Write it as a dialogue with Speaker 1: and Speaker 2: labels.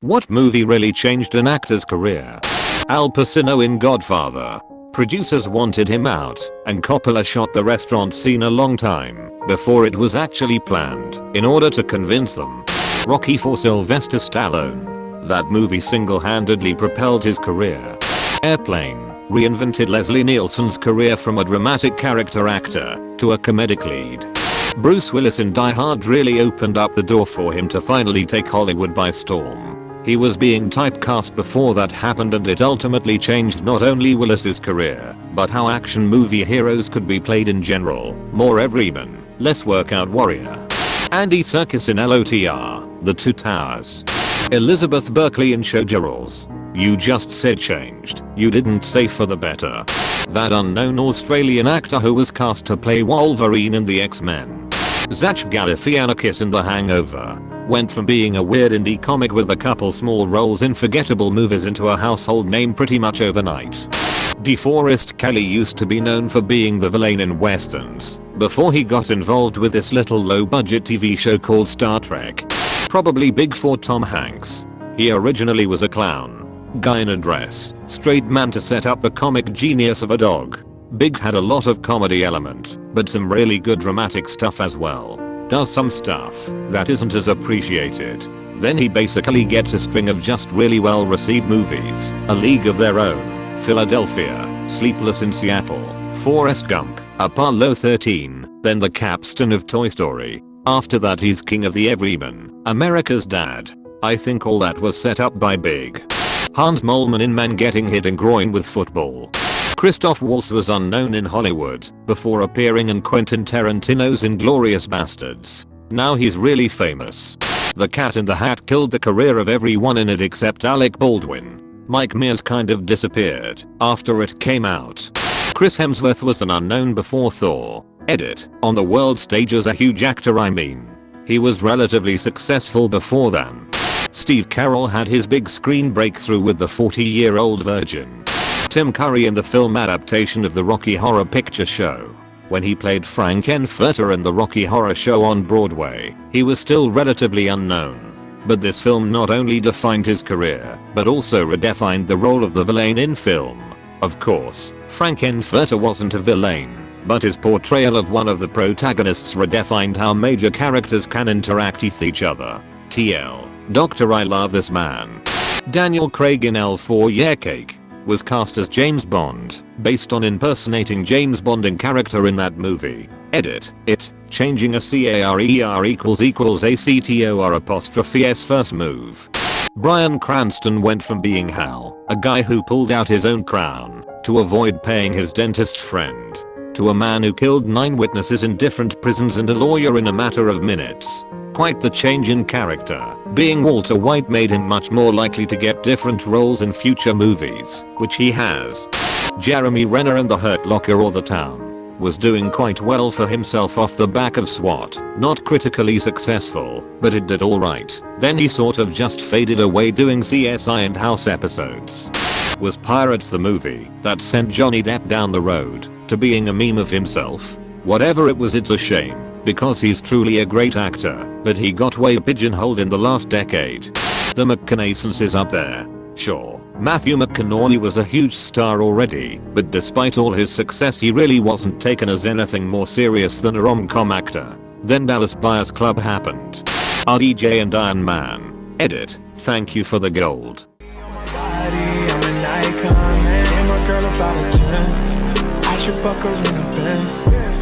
Speaker 1: What movie really changed an actor's career? Al Pacino in Godfather. Producers wanted him out, and Coppola shot the restaurant scene a long time before it was actually planned in order to convince them. Rocky for Sylvester Stallone. That movie single-handedly propelled his career. Airplane reinvented Leslie Nielsen's career from a dramatic character actor to a comedic lead. Bruce Willis in Die Hard really opened up the door for him to finally take Hollywood by storm. He was being typecast before that happened, and it ultimately changed not only Willis's career, but how action movie heroes could be played in general. More everyman, less workout warrior. Andy Serkis in LOTR, The Two Towers. Elizabeth Berkley in Showgirls. You just said changed, you didn't say for the better. That unknown Australian actor who was cast to play Wolverine in the X-Men. Zach Galifianakis in The Hangover. Went from being a weird indie comic with a couple small roles in forgettable movies into a household name pretty much overnight. DeForest Kelley used to be known for being the villain in westerns before he got involved with this little low-budget TV show called Star Trek. Probably big for Tom Hanks. He originally was a clown. Guy in a dress, straight man to set up the comic genius of a dog. Big had a lot of comedy element, but some really good dramatic stuff as well. Does some stuff that isn't as appreciated. Then he basically gets a string of just really well received movies. A League of Their Own, Philadelphia, Sleepless in Seattle, Forrest Gump, Apollo 13, then the capstan of Toy Story. After that he's king of the everyman, America's dad. I think all that was set up by Big. Hans Moleman in Man getting hit in groin with football. Christoph Waltz was unknown in Hollywood before appearing in Quentin Tarantino's Inglourious Bastards. Now he's really famous. The Cat in the Hat killed the career of everyone in it except Alec Baldwin. Mike Mears kind of disappeared after it came out. Chris Hemsworth was an unknown before Thor. Edit. On the world stage as a huge actor, I mean. He was relatively successful before then. Steve Carell had his big screen breakthrough with The 40-Year-Old Virgin. Tim Curry in the film adaptation of the Rocky Horror Picture Show. When he played Frankenfurter in the Rocky Horror Show on Broadway, he was still relatively unknown. But this film not only defined his career, but also redefined the role of the villain in film. Of course, Frankenfurter wasn't a villain, but his portrayal of one of the protagonists redefined how major characters can interact with each other. TL. Dr. I Love This Man. Daniel Craig in L4 Year Cake was cast as James Bond, based on impersonating James Bond in character in that movie. Edit. It, changing a CARER equals ACTOR apostrophe S first move. Bryan Cranston went from being Hal, a guy who pulled out his own crown to avoid paying his dentist friend, to a man who killed 9 witnesses in different prisons and a lawyer in a matter of minutes. Quite the change in character. Being Walter White made him much more likely to get different roles in future movies, which he has. Jeremy Renner in The Hurt Locker or The Town was doing quite well for himself off the back of SWAT. Not critically successful, but it did alright. Then he sort of just faded away doing CSI and House episodes. Was Pirates the movie that sent Johnny Depp down the road to being a meme of himself? Whatever it was, it's a shame, because he's truly a great actor, but he got way pigeonholed in the last decade. The McConaissance is up there. Sure, Matthew McConaughey was a huge star already, but despite all his success he really wasn't taken as anything more serious than a rom-com actor. Then Dallas Buyers Club happened. RDJ and Iron Man. Edit. Thank you for the gold.
Speaker 2: I should fuck her in a Benz.